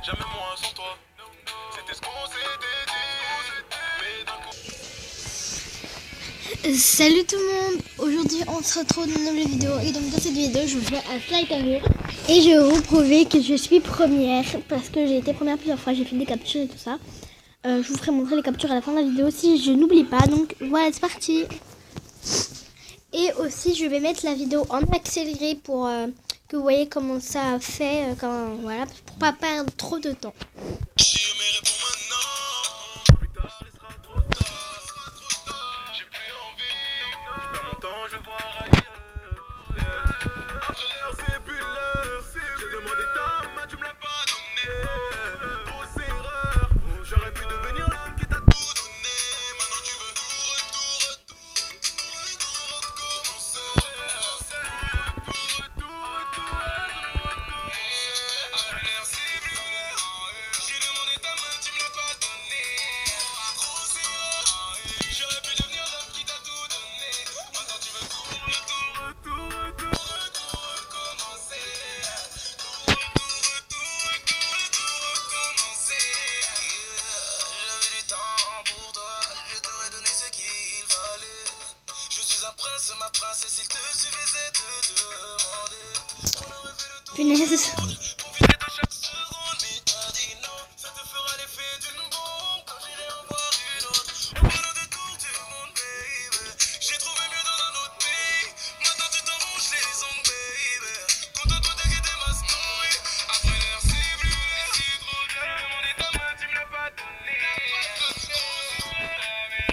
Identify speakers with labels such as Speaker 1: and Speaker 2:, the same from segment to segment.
Speaker 1: Jamais moi sans toi. C'était ce qu'on s'était dit.
Speaker 2: Salut tout le monde. Aujourd'hui on se retrouve dans une nouvelle vidéo. Et donc dans cette vidéo je vous fais un slide carré. Et je vais vous prouver que je suis première. Parce que j'ai été première plusieurs fois. J'ai fait des captures et tout ça. Je vous ferai montrer les captures à la fin de la vidéo si je n'oublie pas. Donc voilà, c'est parti. Et aussi je vais mettre la vidéo en accéléré pour que vous voyez comment ça fait. Voilà, pour pas perdre trop de temps.
Speaker 1: Je vois ailleurs. C'est plus l'heure. J'ai demandé ta main, tu me l'as pas donné. Grosse erreur. J'aurais pu devenir l'homme qui t'a tout donné. Maintenant tu veux recommencer. C'est plus l'heure. J'ai demandé ta main, tu me l'as pas donné. Grosse erreur. J'aurais pu devenir l'homme qui t'a tout donné. Maintenant tu veux ma princesse, il te suffisait de demander.
Speaker 2: Punaise.
Speaker 1: Profiter de chaque seconde, mais t'as dit non. Ça te fera l'effet d'une bombe quand j'irai en voir une autre. On parle de tour du monde, baby. J'ai trouvé mieux dans un autre pays. Maintenant tu t'arranges les ongles, baby. Contente-toi de quitter ma story. Après l'heure, c'est plus l'heure. C'est trop tard. J'ai demandé ta main, tu me l'as pas donné.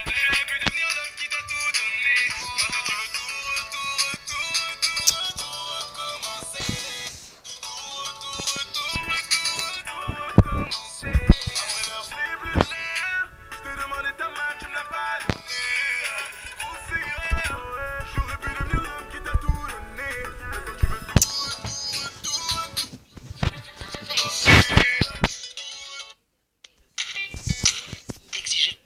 Speaker 1: J'aurais pu devenir l'homme qui t'a tout donné. Maintenant tu veux tout recommencer. Après l'heure, c'est plus l'heure. Je t'ai demandé ta main, tu me l'as pas donné. Grosse erreur. J'aurais pu devenir l'homme qui t'a tout donné. Maintenant tu veux exiger.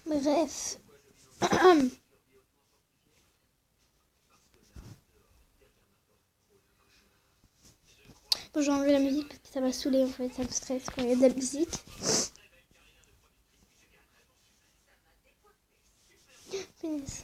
Speaker 2: Bref. Bon, j'ai enlevé la musique parce que ça m'a saoulé en fait, ça me stresse quand il y a de la musique. Punaise.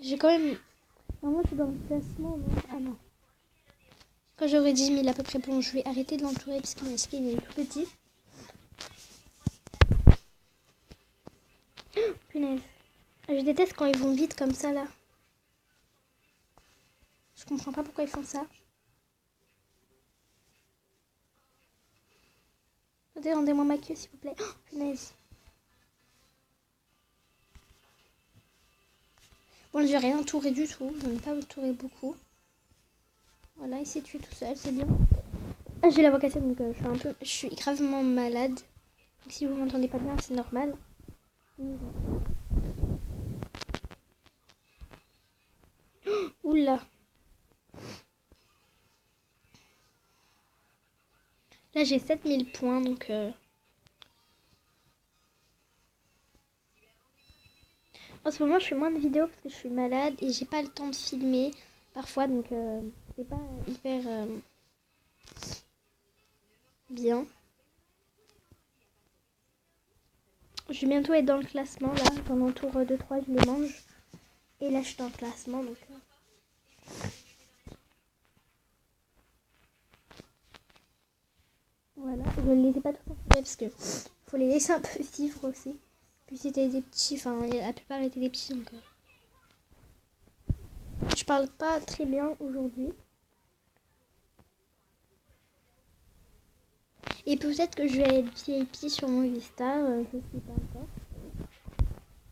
Speaker 2: J'ai quand même... Normalement, je suis dans le classement, non? Ah non. Quand j'aurai 10 000 à peu près, bon, je vais arrêter de l'entourer parce qu'il est tout petit. Oh, punaise. Je déteste quand ils vont vite comme ça, là. Je comprends pas pourquoi ils font ça. Rendez-moi ma queue, s'il vous plaît. Oh, punaise. Bon, j'ai rien entouré du tout. Je n'ai pas entouré beaucoup. Voilà, il s'est tué tout seul, c'est bien. Ah, j'ai la voix cassée, donc je suis gravement malade. Donc, si vous m'entendez pas bien, c'est normal. Oula. Là, j'ai 7000 points, donc... En ce moment, je fais moins de vidéos parce que je suis malade et j'ai pas le temps de filmer parfois, donc c'est pas hyper bien. Je vais bientôt être dans le classement, là, pendant tour 2-3, je les mange. Et là, je suis dans le classement, donc... Voilà, je ne les ai pas tous envoyés parce que faut les laisser un peu vivre aussi. Puis c'était des petits, enfin la plupart étaient des petits, donc je parle pas très bien aujourd'hui. Et peut-être que je vais être VIP sur mon Vista, je sais pas encore.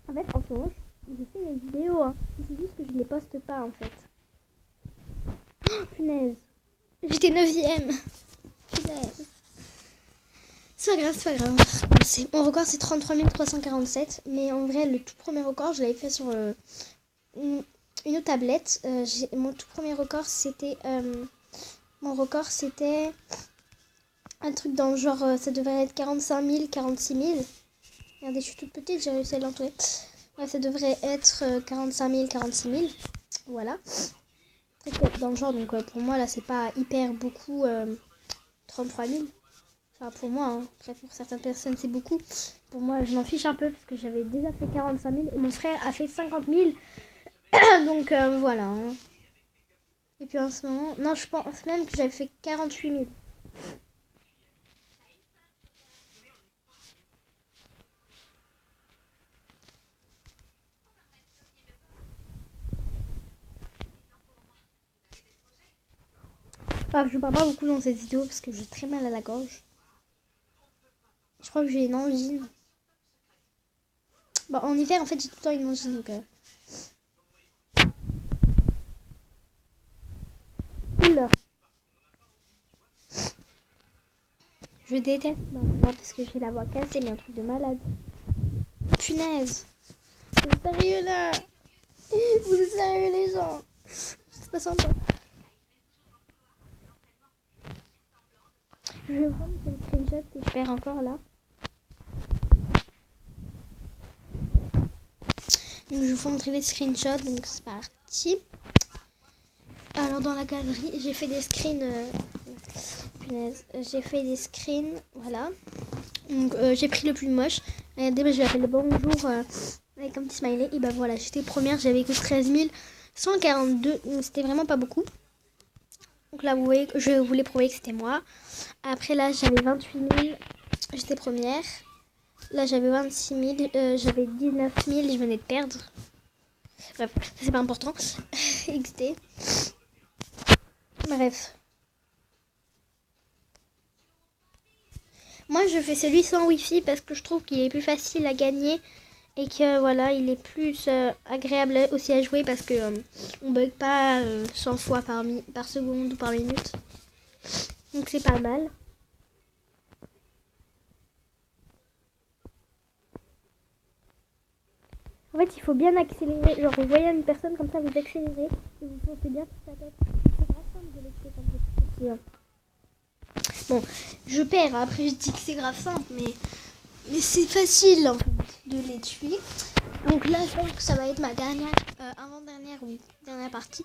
Speaker 2: En fait, en ce moment, je fais mes vidéos, hein. C'est juste que je les poste pas en fait. Oh, punaise. J'étais 9ème. Punaise. C'est pas grave, c'est pas grave. Mon record c'est 33 347. Mais en vrai, le tout premier record, je l'avais fait sur une autre tablette. Mon tout premier record c'était... mon record c'était un truc dans le genre... ça devrait être 45 000, 46 000. Regardez, je suis toute petite, j'ai réussi à l'entourer. Ouais, ça devrait être 45 000, 46 000. Voilà. Dans le genre, donc pour moi là c'est pas hyper beaucoup. 33 000. Enfin pour moi, hein. Après pour certaines personnes c'est beaucoup. Pour moi je m'en fiche un peu parce que j'avais déjà fait 45 000 et mon frère a fait 50 000. Donc voilà. Hein. Et puis en ce moment, non je pense même que j'avais fait 48 000. Enfin, je parle pas beaucoup dans cette vidéo parce que j'ai très mal à la gorge. Je crois que j'ai une angine. Bon, en hiver, en fait, j'ai tout le temps une angine. Donc, Oula. Je déteste maintenant parce que j'ai la voix cassée, mais un truc de malade. Punaise. Vous êtes sérieux là? Vous êtes sérieux les gens? C'est pas sympa. Je vais prendre le screenshot que je perds encore là. Donc je vous montrer les screenshots, donc c'est parti. Alors dans la galerie, j'ai fait des screens. Punaise, j'ai fait des screens, voilà. Donc j'ai pris le plus moche. Regardez, je l'appelle le bonjour avec un petit smiley. Et bah voilà, j'étais première, j'avais que 13 142. Donc c'était vraiment pas beaucoup. Donc là vous voyez que je voulais prouver que c'était moi. Après là j'avais 28 000, j'étais première. Là j'avais 26 000, j'avais 19 000 et je venais de perdre. Bref, c'est pas important. XD. Bref. Moi je fais celui sans wifi parce que je trouve qu'il est plus facile à gagner. Et que voilà, il est plus agréable aussi à jouer parce que on bug pas 100 fois par seconde ou par minute. Donc c'est pas mal. En fait, il faut bien accélérer. Genre, vous voyez une personne comme ça, vous accélérez et vous foncez bien sur sa tête. C'est grave simple de l'écouter comme vous petit. Bon, je perds. Après, je dis que c'est grave simple, mais c'est facile en fait, de les tuer. Donc là, je pense que ça va être ma dernière, avant-dernière ou dernière partie.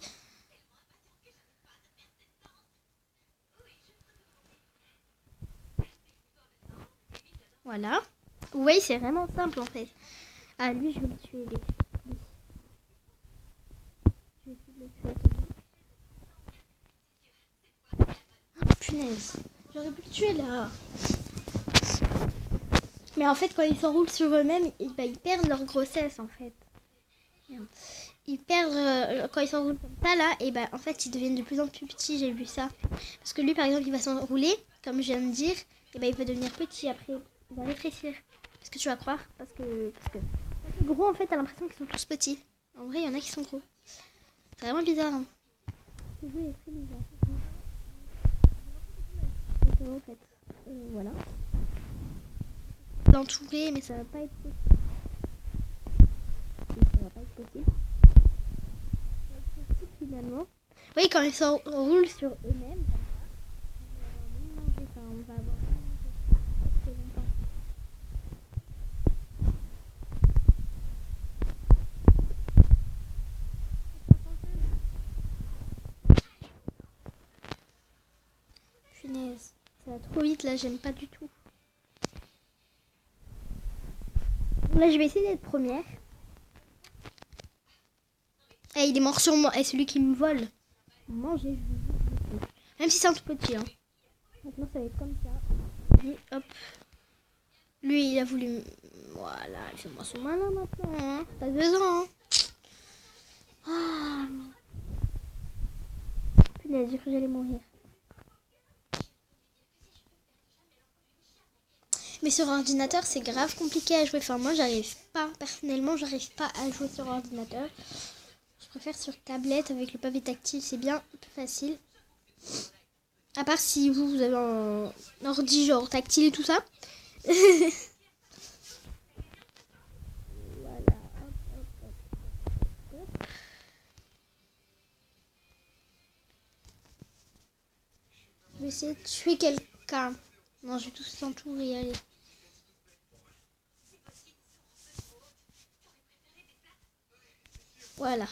Speaker 2: Voilà. Vous voyez, c'est vraiment simple en fait. Ah, lui, je vais le tuer. Je vais essayer de le tuer. Oh, punaise. J'aurais pu le tuer là. Mais en fait, quand ils s'enroulent sur eux-mêmes, ils perdent leur grossesse en fait. Ils perdent quand ils s'enroulent comme ça là, et en fait ils deviennent de plus en plus petits, j'ai vu ça. Parce que lui par exemple il va s'enrouler, comme je viens de dire, et il va devenir petit après, il va rétrécir. Est-ce que tu vas croire parce que les gros en fait t'as l'impression qu'ils sont tous petits. En vrai il y en a qui sont gros. C'est vraiment bizarre. Hein. Ce jeu est très bizarre. En fait, voilà. L'entourer mais ça va pas être possible. Ça va pas être possible. finalement. Oui, quand ils s'enroulent sur eux-mêmes, on va avoir très longtemps. Punaise, ça va trop vite là, j'aime pas du tout. Là, je vais essayer d'être première. Eh, il est mort sur moi. Et celui qui me vole. Manger, je veux. Même si c'est un tout petit. Hein. Maintenant, ça va être comme ça. Lui, hop. Lui, il a voulu... Voilà, il fait moi son malin maintenant. Hein. T'as 2 ans. Hein. Ah. Punaise, j'ai cru que j'allais mourir. Mais sur ordinateur, c'est grave compliqué à jouer. Enfin, moi, j'arrive pas. Personnellement, j'arrive pas à jouer sur ordinateur. Je préfère sur tablette avec le pavé tactile. C'est bien plus facile. À part si vous avez un ordi genre tactile et tout ça. Voilà. Hop. Je vais essayer de tuer quelqu'un. Non, je vais tous s'entourer et aller. Voilà.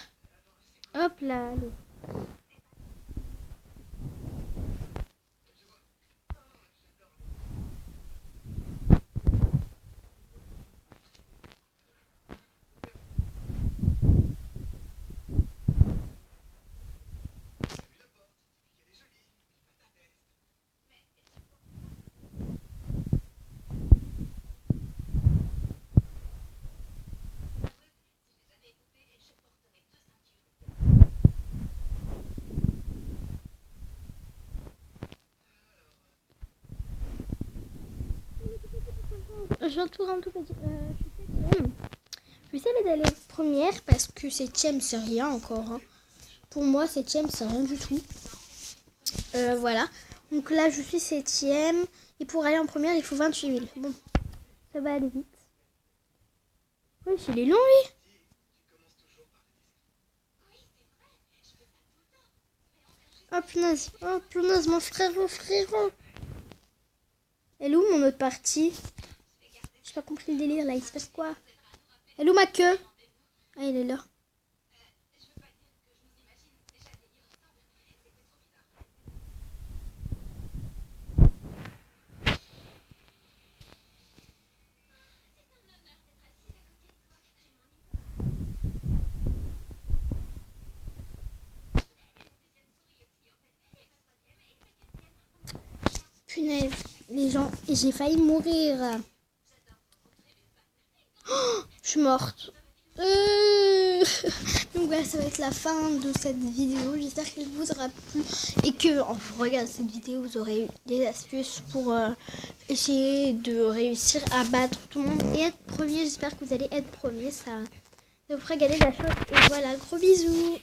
Speaker 2: Hop là, allez. J'entoure un tout petit. Je vais essayer d'aller première parce que 7ème c'est rien encore. Hein. Pour moi 7ème c'est rien du tout. Voilà. Donc là je suis 7ème. Et pour aller en première il faut 28 000. Bon, ça va aller vite. Oui, il est long lui. Oh punaise, mon frérot. Elle est où mon autre partie? J'ai pas compris le délire là, il se passe quoi? Elle est où ma queue? Ah, il est là. Punaise, les gens, j'ai failli mourir. Oh, je suis morte. Donc voilà, ça va être la fin de cette vidéo. J'espère qu'elle vous aura plu et que en vous regardant cette vidéo, vous aurez eu des astuces pour essayer de réussir à battre tout le monde et être premier. J'espère que vous allez être premier. Ça vous fera gagner de la chose. Et voilà, gros bisous.